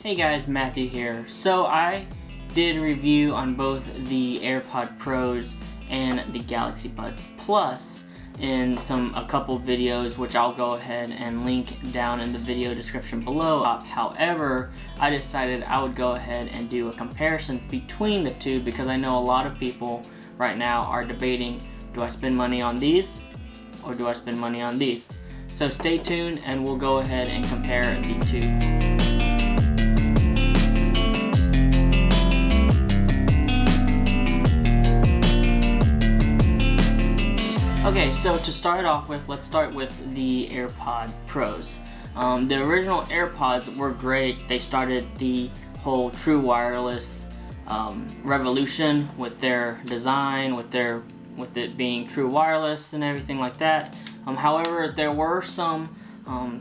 Hey guys, Matthew here. So I did a review on both the AirPod Pros and the Galaxy Buds Plus in a couple videos, which I'll go ahead and link down in the video description below. However, I decided I would go ahead and do a comparison between the two because I know a lot of people right now are debating, do I spend money on these or do I spend money on these? So stay tuned and we'll go ahead and compare the two. Okay, so to start off with, let's start with the AirPod Pros. The original AirPods were great. They started the whole true wireless revolution with their design, with it being true wireless and everything like that. However, there were some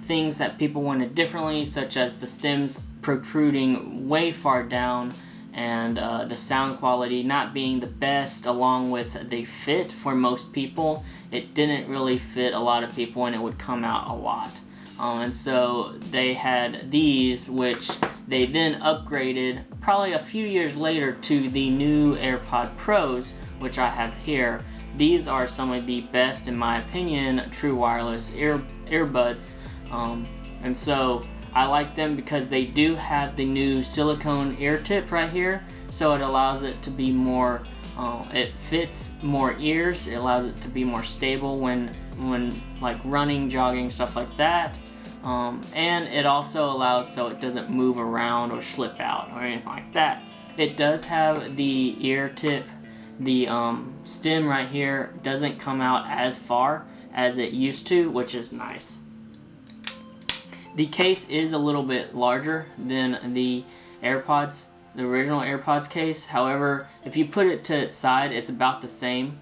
things that people wanted differently, such as the stems protruding way far down and the sound quality not being the best, along with the fit for most people. It didn't really fit a lot of people and it would come out a lot. And so they had these, which they then upgraded probably a few years later to the new AirPod Pros, which I have here. These are some of the best, in my opinion, true wireless earbuds. And so I like them because they do have the new silicone ear tip right here, so it allows it to be more, it fits more ears. It allows it to be more stable when like running, jogging, stuff like that. And it also allows so it doesn't move around or slip out or anything like that. It does have the ear tip. The stem right here doesn't come out as far as it used to, which is nice. The case is a little bit larger than the AirPods, the original AirPods case. However, if you put it to its side, it's about the same,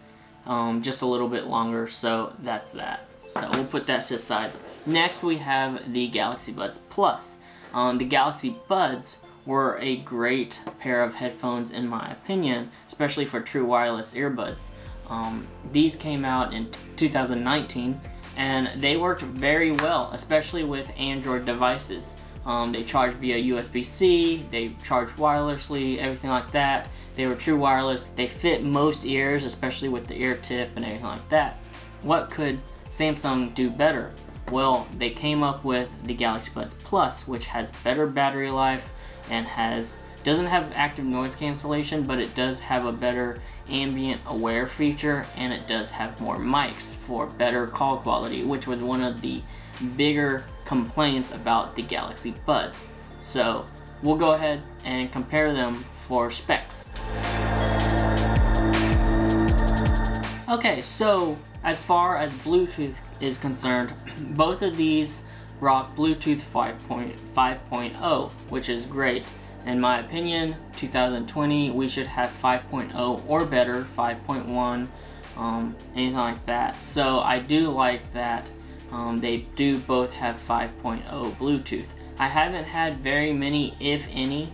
just a little bit longer, so that's that. So we'll put that to the side. Next we have the Galaxy Buds Plus. The Galaxy Buds were a great pair of headphones in my opinion, especially for true wireless earbuds. These came out in 2019 and they worked very well, especially with Android devices. They charge via USB-C, they charge wirelessly, everything like that. They were true wireless. They fit most ears, especially with the ear tip and everything like that. What could Samsung do better? Well, they came up with the Galaxy Buds Plus, which has better battery life and doesn't have active noise cancellation, but it does have a better ambient aware feature, and it does have more mics for better call quality, which was one of the bigger complaints about the Galaxy Buds. So we'll go ahead and compare them for specs. Okay, so as far as Bluetooth is concerned, both of these rock Bluetooth 5.0, which is great. In my opinion, 2020, we should have 5.0 or better, 5.1, anything like that. So I do like that they do both have 5.0 Bluetooth. I haven't had very many, if any,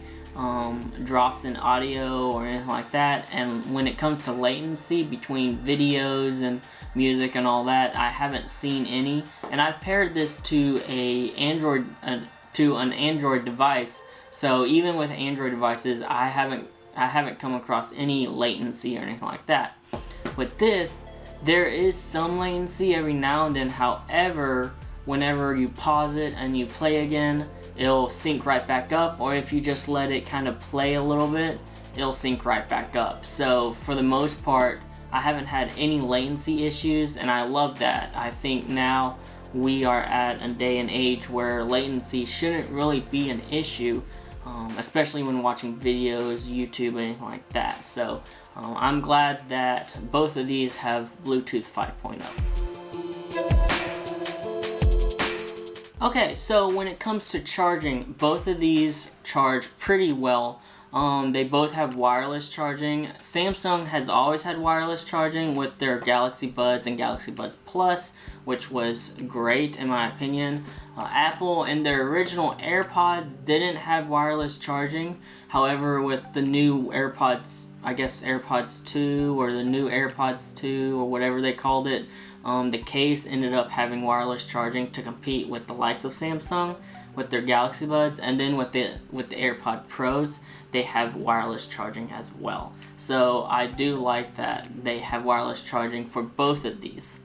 drops in audio or anything like that, and when it comes to latency between videos and music and all that, I haven't seen any. And I've paired this to an Android device. So even with Android devices, I haven't come across any latency or anything like that. With this, there is some latency every now and then. However, whenever you pause it and you play again, it'll sync right back up, or if you just let it kind of play a little bit, it'll sync right back up. So for the most part, I haven't had any latency issues, and I love that. I think now we are at a day and age where latency shouldn't really be an issue, especially when watching videos, YouTube, anything like that. So I'm glad that both of these have Bluetooth 5.0. Okay, so when it comes to charging, both of these charge pretty well. They both have wireless charging. Samsung has always had wireless charging with their Galaxy Buds and Galaxy Buds Plus, which was great in my opinion. Apple and their original AirPods didn't have wireless charging. However, with the new AirPods, I guess AirPods 2 or the new AirPods 2 or whatever they called it, the case ended up having wireless charging to compete with the likes of Samsung. with their Galaxy Buds, and then with the AirPod Pros, they have wireless charging as well. So I do like that they have wireless charging for both of these.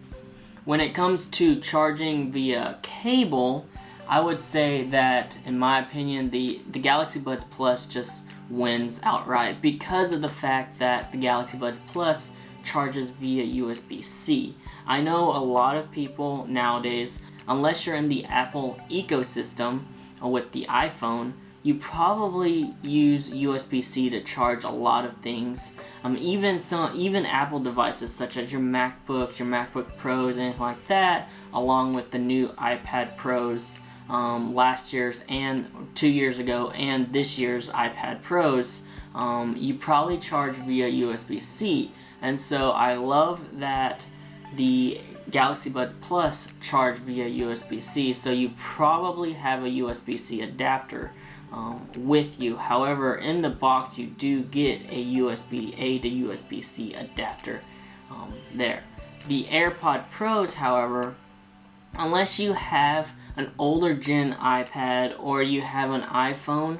When it comes to charging via cable, I would say that, in my opinion, the Galaxy Buds Plus just wins outright because of the fact that the Galaxy Buds Plus charges via USB-C. I know a lot of people nowadays, unless you're in the Apple ecosystem with the iPhone, you probably use USB-C to charge a lot of things. Even Apple devices such as your MacBooks, your MacBook Pros, anything like that, along with the new iPad Pros, last year's and 2 years ago, and this year's iPad Pros, you probably charge via USB-C. And so I love that the Galaxy Buds Plus charge via USB-C, so you probably have a USB-C adapter with you. However, in the box you do get a USB-A to USB-C adapter there. The AirPod Pros, however, unless you have an older gen iPad or you have an iPhone,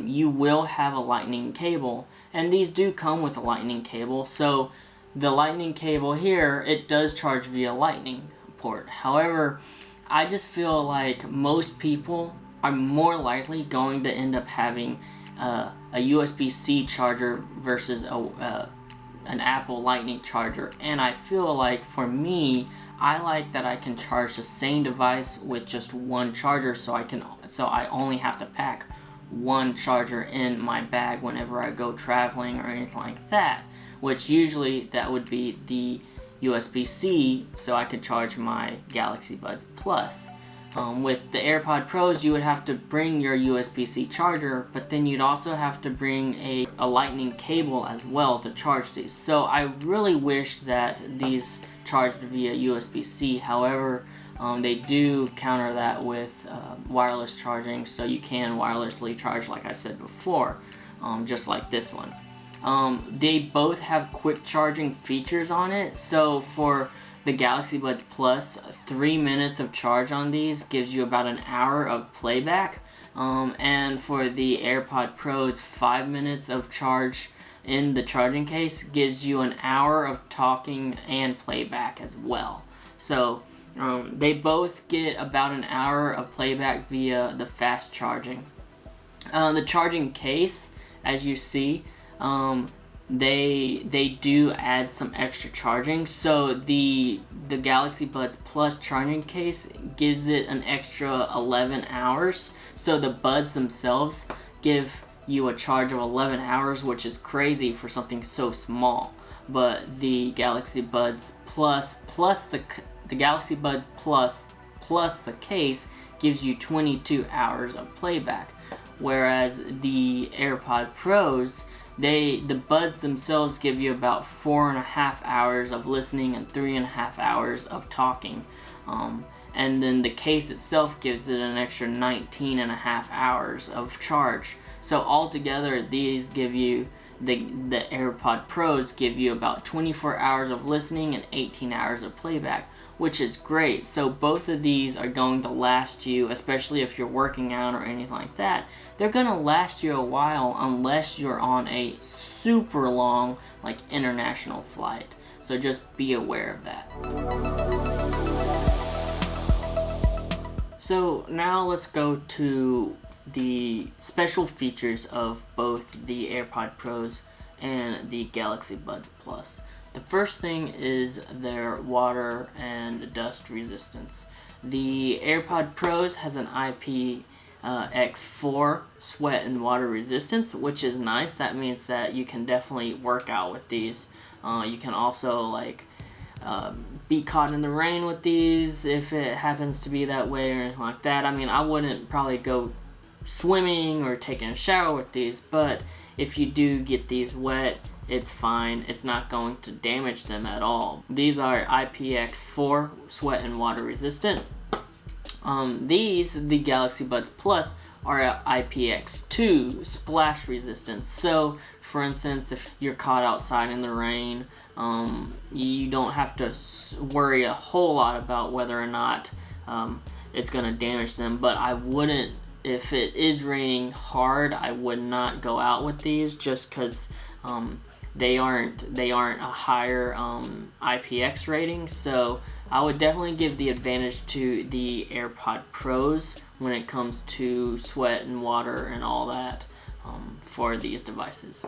you will have a lightning cable, and these do come with a lightning cable. So the lightning cable here, it does charge via lightning port. However, I just feel like most people are more likely going to end up having a USB-C charger versus an Apple lightning charger. And I feel like for me, I like that I can charge the same device with just one charger, so I only have to pack one charger in my bag whenever I go traveling or anything like that, which usually that would be the USB-C, so I could charge my Galaxy Buds Plus. With the AirPod Pros, you would have to bring your USB-C charger, but then you'd also have to bring a lightning cable as well to charge these. So I really wish that these charged via USB-C. However, they do counter that with wireless charging, so you can wirelessly charge, like I said before, just like this one. They both have quick charging features on it, so for the Galaxy Buds Plus, 3 minutes of charge on these gives you about an hour of playback, and for the AirPod Pros, 5 minutes of charge in the charging case gives you an hour of talking and playback as well. So they both get about an hour of playback via the fast charging. The charging case, as you see, they do add some extra charging. So the Galaxy Buds Plus charging case gives it an extra 11 hours. So the buds themselves give you a charge of 11 hours, which is crazy for something so small. But the Galaxy Buds Plus the Galaxy Buds plus the case gives you 22 hours of playback, whereas the AirPod Pros, the buds themselves give you about 4.5 hours of listening and 3.5 hours of talking, and then the case itself gives it an extra 19.5 hours of charge. So altogether, these give you the AirPod Pros give you about 24 hours of listening and 18 hours of playback, which is great. So both of these are going to last you, especially if you're working out or anything like that. They're going to last you a while unless you're on a super long, like, international flight. So just be aware of that. So now let's go to the special features of both the AirPod Pros and the Galaxy Buds Plus. The first thing is their water and dust resistance. The AirPod Pros has an IPX sweat and water resistance, which is nice. That means that you can definitely work out with these. You can also be caught in the rain with these if it happens to be that way or anything like that. I mean, I wouldn't probably go swimming or taking a shower with these, but if you do get these wet, it's fine. It's not going to damage them at all. These are IPX sweat and water resistant. The Galaxy Buds Plus are IPX2 splash resistant. So for instance, if you're caught outside in the rain, you don't have to worry a whole lot about whether or not it's gonna damage them. But I wouldn't, if it is raining hard, I would not go out with these, just because they aren't a higher IPX rating. So I would definitely give the advantage to the AirPod Pros when it comes to sweat and water and all that for these devices.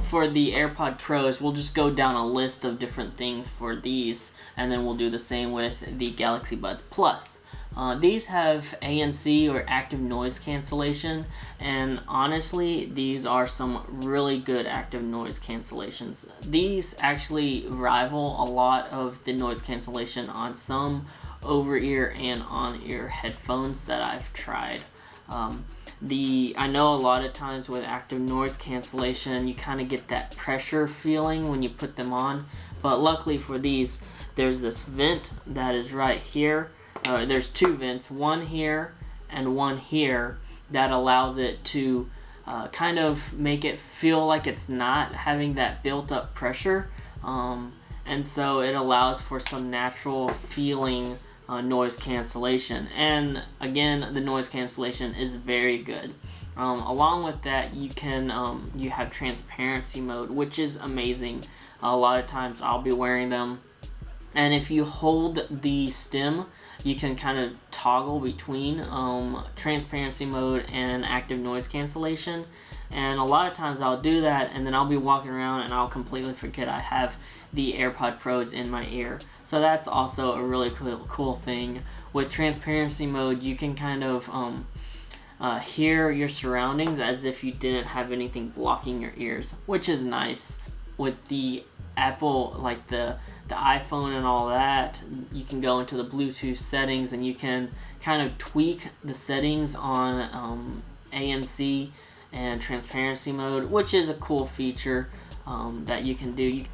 For the AirPod Pros, we'll just go down a list of different things for these, and then we'll do the same with the Galaxy Buds Plus. These have ANC, or active noise cancellation, and honestly, these are some really good active noise cancellations. These actually rival a lot of the noise cancellation on some over-ear and on-ear headphones that I've tried. I know a lot of times with active noise cancellation, you kind of get that pressure feeling when you put them on, but luckily for these, there's this vent that is right here. There's two vents, one here and one here, that allows it to kind of make it feel like it's not having that built up pressure, and so it allows for some natural feeling noise cancellation. And again, the noise cancellation is very good. Along with that, you have transparency mode, which is amazing. A lot of times I'll be wearing them, and if you hold the stem, you can kind of toggle between transparency mode and active noise cancellation. And a lot of times I'll do that, and then I'll be walking around and I'll completely forget I have the AirPod Pros in my ear. So that's also a really cool thing. With transparency mode, you can kind of hear your surroundings as if you didn't have anything blocking your ears, which is nice. With the Apple, like the iPhone and all that, you can go into the Bluetooth settings and you can kind of tweak the settings on ANC and transparency mode, which is a cool feature that you can do.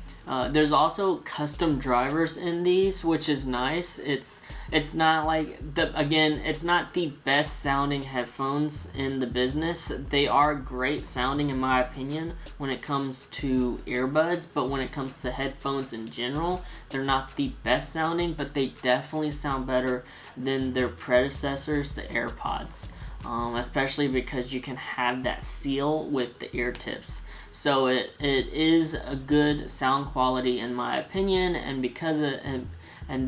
There's also custom drivers in these, which is nice. It's not like it's not the best sounding headphones in the business. They are great sounding in my opinion when it comes to earbuds, but when it comes to headphones in general, they're not the best sounding, but they definitely sound better than their predecessors, the AirPods. Especially because you can have that seal with the ear tips. So it is a good sound quality in my opinion, and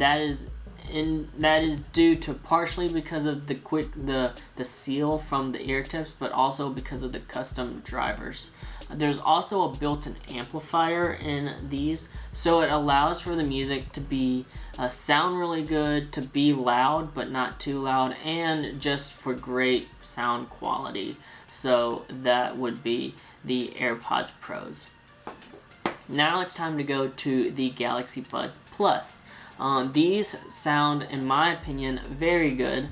that is due to partially because of the seal from the ear tips, but also because of the custom drivers. There's also a built-in amplifier in these, so it allows for the music to be sound really good, to be loud but not too loud, and just for great sound quality. So that would be the AirPods Pros. Now it's time to go to the Galaxy Buds Plus. These sound, in my opinion, very good.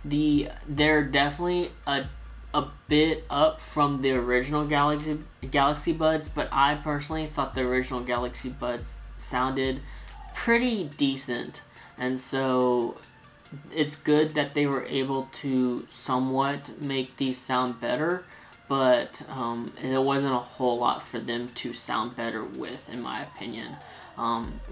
They're definitely a bit up from the original Galaxy Buds, but I personally thought the original Galaxy Buds sounded pretty decent, and so it's good that they were able to somewhat make these sound better, but there wasn't a whole lot for them to sound better with, in my opinion.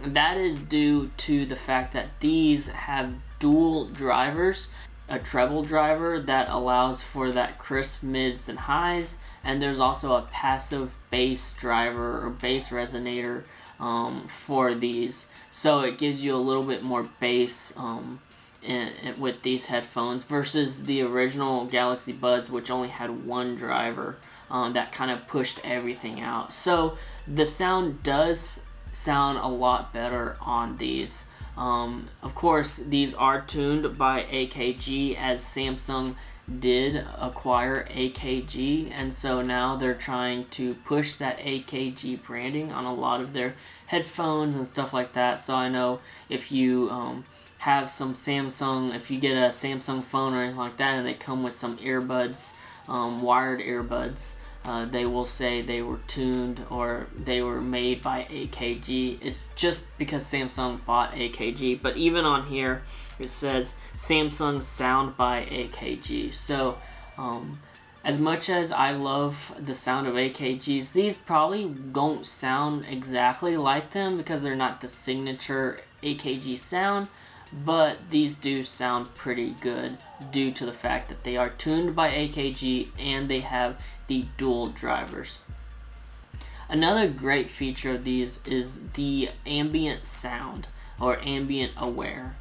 That is due to the fact that these have dual drivers, a treble driver that allows for that crisp mids and highs, and there's also a passive bass driver or bass resonator for these, so it gives you a little bit more bass with these headphones versus the original Galaxy Buds, which only had one driver that kind of pushed everything out. So the sound does sound a lot better on these. Of course, these are tuned by AKG, as Samsung did acquire AKG, and so now they're trying to push that AKG branding on a lot of their headphones and stuff like that. So I know if you have some Samsung, if you get a Samsung phone or anything like that and they come with some earbuds, wired earbuds, they will say they were tuned or they were made by AKG. It's just because Samsung bought AKG, but even on here it says Samsung sound by AKG. So As much as I love the sound of AKGs, these probably don't sound exactly like them because they're not the signature AKG sound, but these do sound pretty good due to the fact that they are tuned by AKG and they have the dual drivers. Another great feature of these is the ambient sound or ambient aware.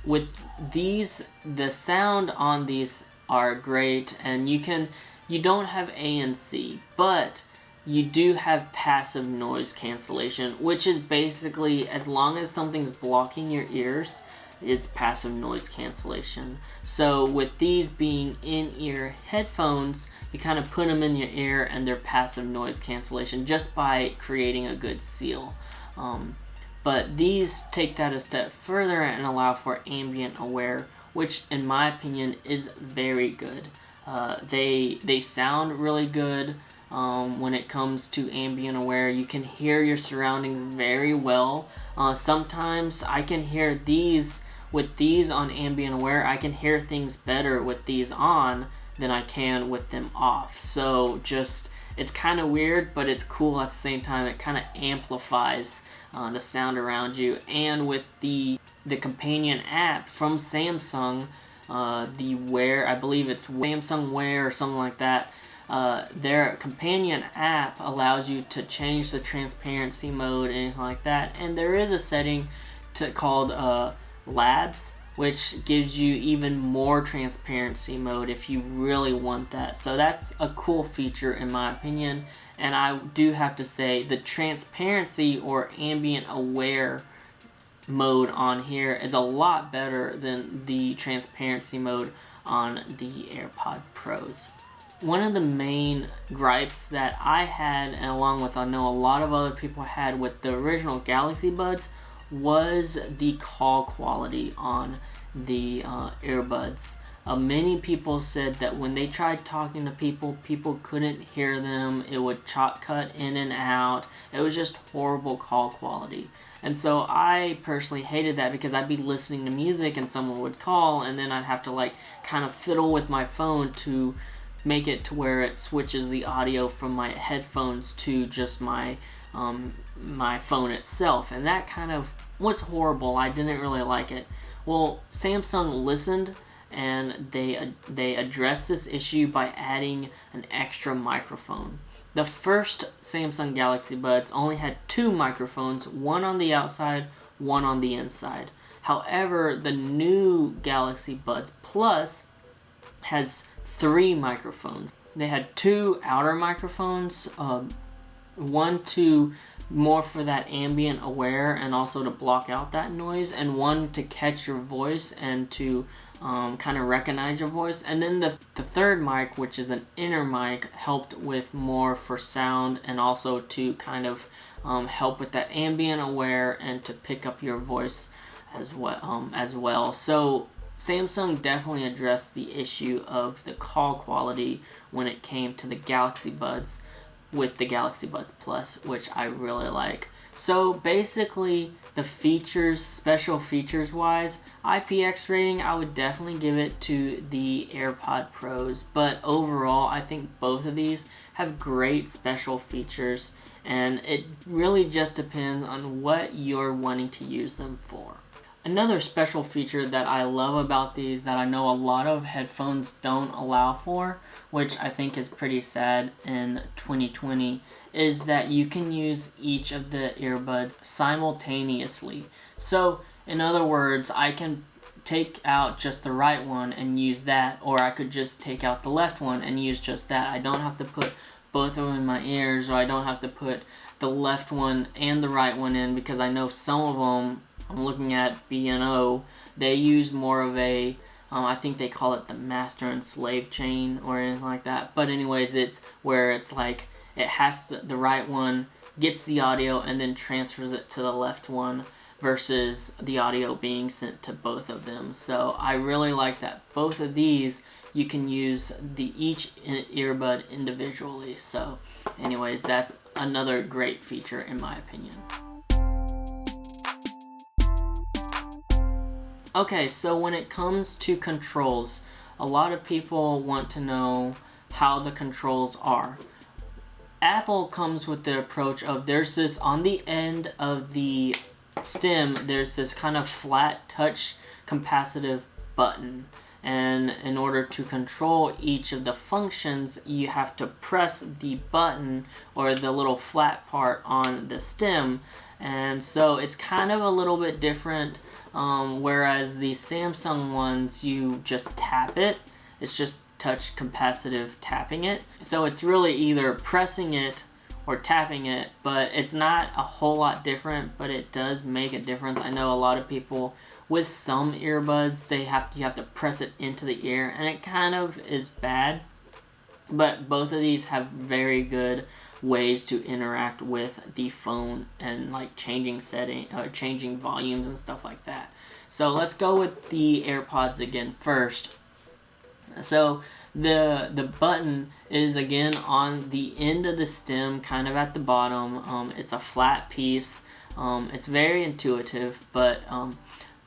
With these, the sound on these are great, and you don't have ANC, but you do have passive noise cancellation, which is basically as long as something's blocking your ears, it's passive noise cancellation. So with these being in-ear headphones, you kind of put them in your ear and they're passive noise cancellation just by creating a good seal. But these take that a step further and allow for ambient aware, which in my opinion is very good. They sound really good when it comes to ambient aware. You can hear your surroundings very well. Sometimes I can hear these on ambient aware. I can hear things better with these on than I can with them off. So it's kind of weird, but it's cool at the same time. It kind of amplifies the sound around you. And with the companion app from Samsung, the Wear, I believe it's Samsung Wear or something like that, their companion app allows you to change the transparency mode and anything like that. And there is a setting called Labs, which gives you even more transparency mode if you really want that. So that's a cool feature in my opinion. And I do have to say the transparency or ambient aware mode on here is a lot better than the transparency mode on the AirPod Pros. One of the main gripes that I had, and along with I know a lot of other people had with the original Galaxy Buds, was the call quality on the earbuds. Many people said that when they tried talking to people, people couldn't hear them. It would cut in and out. It was just horrible call quality. And so I personally hated that because I'd be listening to music and someone would call, and then I'd have to kind of fiddle with my phone to make it to where it switches the audio from my headphones to just my phone itself, and that kind of was horrible. I didn't really like it. Well, Samsung listened and they addressed this issue by adding an extra microphone. The first Samsung Galaxy Buds only had 2 microphones, one on the outside, one on the inside. However, the new Galaxy Buds Plus has 3 microphones. They had 2 outer microphones, one to more for that ambient aware and also to block out that noise, and one to catch your voice and to kind of recognize your voice. And then the third mic, which is an inner mic, helped with more for sound and also to kind of help with that ambient aware and to pick up your voice as well. So Samsung definitely addressed the issue of the call quality when it came to the Galaxy Buds with the Galaxy Buds Plus, which I really like. So basically, the features, special features wise, IPX rating, I would definitely give it to the AirPod Pros, but overall, I think both of these have great special features, and it really just depends on what you're wanting to use them for. Another special feature that I love about these that I know a lot of headphones don't allow for, which I think is pretty sad in 2020, is that you can use each of the earbuds simultaneously. So, in other words, I can take out just the right one and use that, or I could just take out the left one and use just that. I don't have to put both of them in my ears, or I don't have to put the left one and the right one in, because I know some of them, I'm looking at B&O, they use more of a, I think they call it the master and slave chain or anything like that. But anyways, it's where it's like it has to, the right one gets the audio and then transfers it to the left one versus the audio being sent to both of them. So I really like that both of these you can use each earbud individually. So anyways, that's another great feature in my opinion. Okay, so when it comes to controls, a lot of people want to know how the controls are. Apple comes with the approach of there's this on the end of the stem, there's this kind of flat touch capacitive button, and in order to control each of the functions you have to press the button or the little flat part on the stem, and so it's kind of a little bit different, whereas the Samsung ones you just tap it. It's just touch capacitive tapping it. So it's really either pressing it or tapping it, but it's not a whole lot different, but it does make a difference. I know a lot of people with some earbuds, you have to press it into the ear, and it kind of is bad, but both of these have very good ways to interact with the phone and like changing volumes and stuff like that. So let's go with the AirPods again first. So the button is again on the end of the stem, kind of at the bottom. It's a flat piece. It's very intuitive, but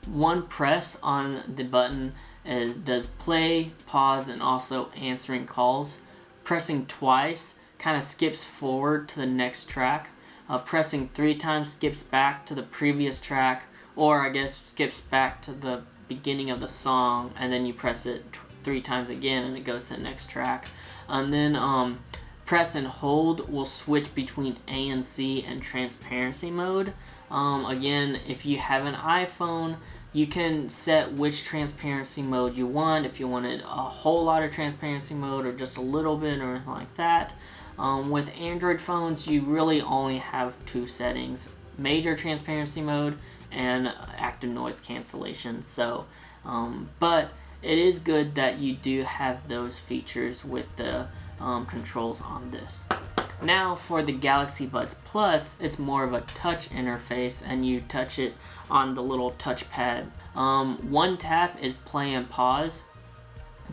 one press on the button does play, pause, and also answering calls. Pressing twice kind of skips forward to the next track. Pressing 3 times skips back to the previous track, or I guess skips back to the beginning of the song, and then you press it 3 times again and it goes to the next track. And then press and hold will switch between ANC and transparency mode. Again, if you have an iPhone, you can set which transparency mode you want, if you wanted a whole lot of transparency mode or just a little bit or anything like that. With Android phones, you really only have 2 settings: major transparency mode and active noise cancellation. So, but it is good that you do have those features with the controls on this. Now for the Galaxy Buds Plus, it's more of a touch interface, and you touch it on the little touchpad. One tap is play and pause.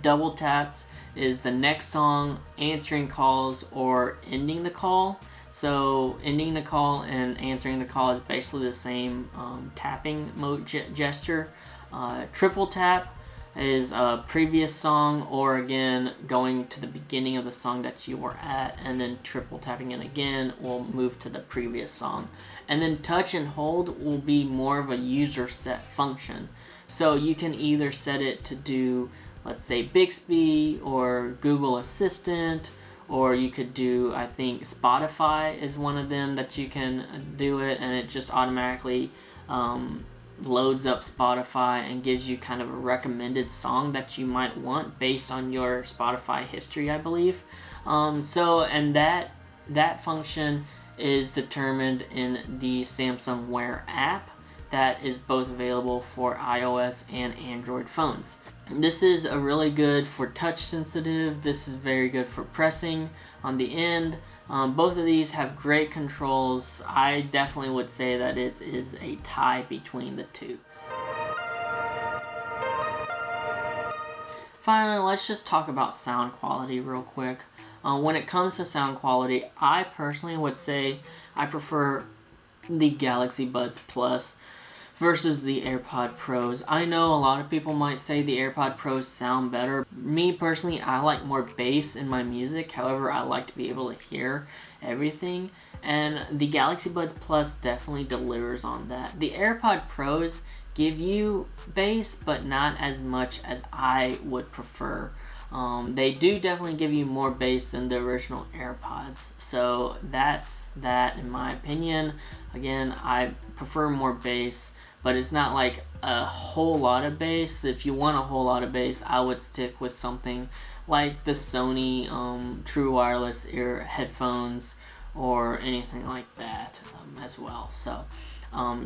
Double taps is the next song, answering calls, or ending the call. So ending the call and answering the call is basically the same tapping mode gesture. Triple tap is a previous song, or again going to the beginning of the song that you were at, and then triple tapping it again will move to the previous song. And then touch and hold will be more of a user set function. So you can either set it to do, let's say, Bixby or Google Assistant, or you could do, I think Spotify is one of them that you can do it, and it just automatically loads up Spotify and gives you kind of a recommended song that you might want based on your Spotify history, I believe. And that function is determined in the Samsung Wear app that is both available for iOS and Android phones. This is a really good for touch sensitive. This is very good for pressing on the end. Both of these have great controls. I definitely would say that it is a tie between the two. Finally, let's just talk about sound quality real quick. When it comes to sound quality, I personally would say I prefer the Galaxy Buds Plus versus the AirPod Pros. I know a lot of people might say the AirPod Pros sound better. Me personally, I like more bass in my music. However, I like to be able to hear everything, and the Galaxy Buds Plus definitely delivers on that. The AirPod Pros give you bass, but not as much as I would prefer. They do definitely give you more bass than the original AirPods, so that's that in my opinion. Again, I prefer more bass, but it's not like a whole lot of bass. If you want a whole lot of bass, I would stick with something like the Sony True Wireless ear headphones or anything like that as well. So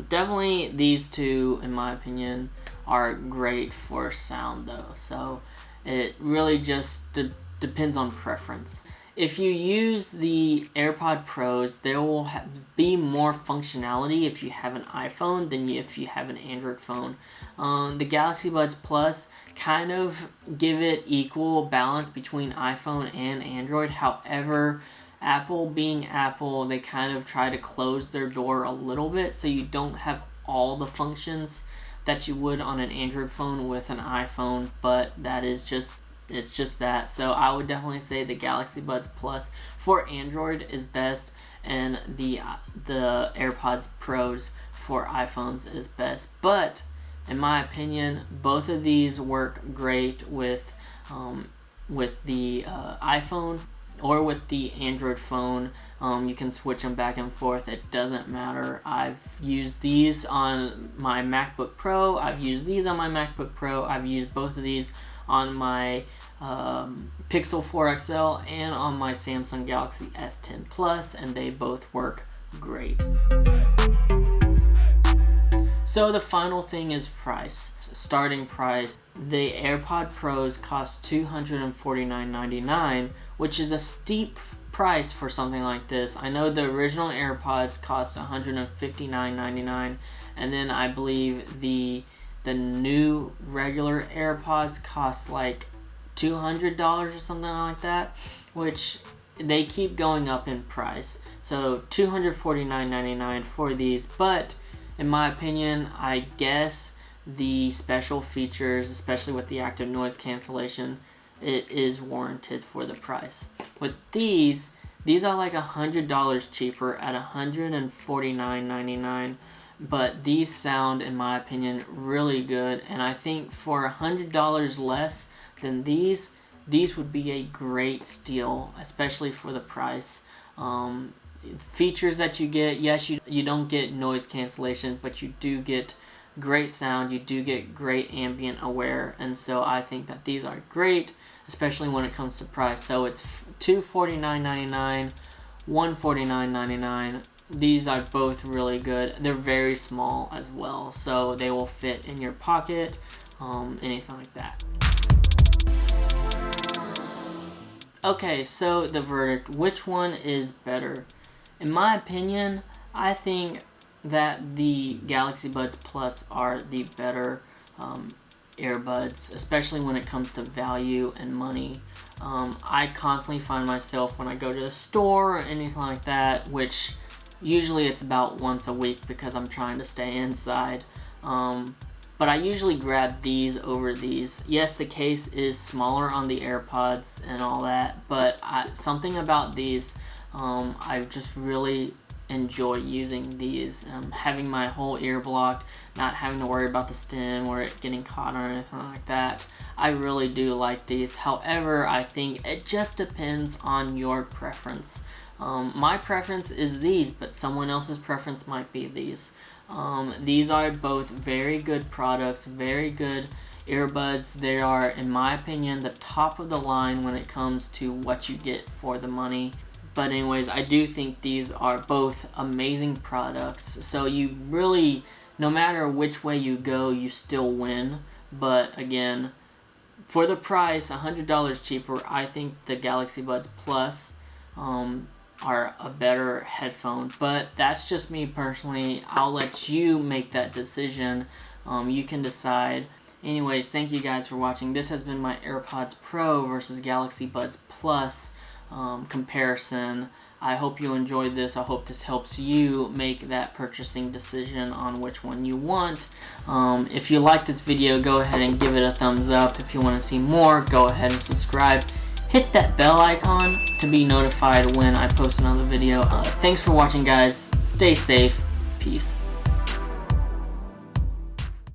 definitely these two, in my opinion, are great for sound though. So it really just depends on preference. If you use the AirPod Pros, there will be more functionality if you have an iPhone than if you have an Android phone. The Galaxy Buds Plus kind of give it equal balance between iPhone and Android. However, Apple being Apple, they kind of try to close their door a little bit so you don't have all the functions that you would on an Android phone with an iPhone, but that is just It's just that. So I would definitely say the Galaxy Buds Plus for Android is best, and the AirPods Pros for iPhones is best. But in my opinion, both of these work great with the iPhone or with the Android phone. You can switch them back and forth. It doesn't matter. I've used these on my MacBook Pro. I've used these on my MacBook Pro. I've used both of these on my Pixel 4 XL and on my Samsung Galaxy S10 Plus, and they both work great. So the final thing is price. Starting price. The AirPod Pros cost $249.99, which is a steep price for something like this. I know the original AirPods cost $159.99, and then I believe the new regular AirPods cost like $200 or something like that, which they keep going up in price. So $249.99 for these, but in my opinion, I guess the special features, especially with the active noise cancellation, it is warranted for the price. With these are like $100 cheaper at $149.99, but these sound, in my opinion, really good, and I think for $100 less than these would be a great steal, especially for the price. Features that you get, yes, you don't get noise cancellation, but you do get great sound, you do get great ambient aware, and so I think that these are great, especially when it comes to price. So it's $249.99, $149.99. These are both really good. They're very small as well, so they will fit in your pocket, anything like that. Okay, so the verdict. Which one is better? In my opinion, I think that the Galaxy Buds Plus are the better earbuds, especially when it comes to value and money. I constantly find myself when I go to the store or anything like that, which usually it's about once a week because I'm trying to stay inside. But I usually grab these over these. Yes, the case is smaller on the AirPods and all that, but something about these, I just really enjoy using these. Having my whole ear blocked, not having to worry about the stem or it getting caught or anything like that. I really do like these. However, I think it just depends on your preference. My preference is these, but someone else's preference might be these. These are both very good products, very good earbuds. They are, in my opinion, the top of the line when it comes to what you get for the money. But anyways, I do think these are both amazing products. So you really, no matter which way you go, you still win. But again, for the price, $100 cheaper, I think the Galaxy Buds Plus are a better headphone. But that's just me personally. I'll let you make that decision. You can decide. Anyways, thank you guys for watching. This has been my AirPods Pro versus Galaxy Buds Plus comparison. I hope you enjoyed this. I hope this helps you make that purchasing decision on which one you want. If you like this video, go ahead and give it a thumbs up. If you want to see more, go ahead and subscribe. Hit that bell icon to be notified when I post another video. Thanks for watching, guys. Stay safe. Peace.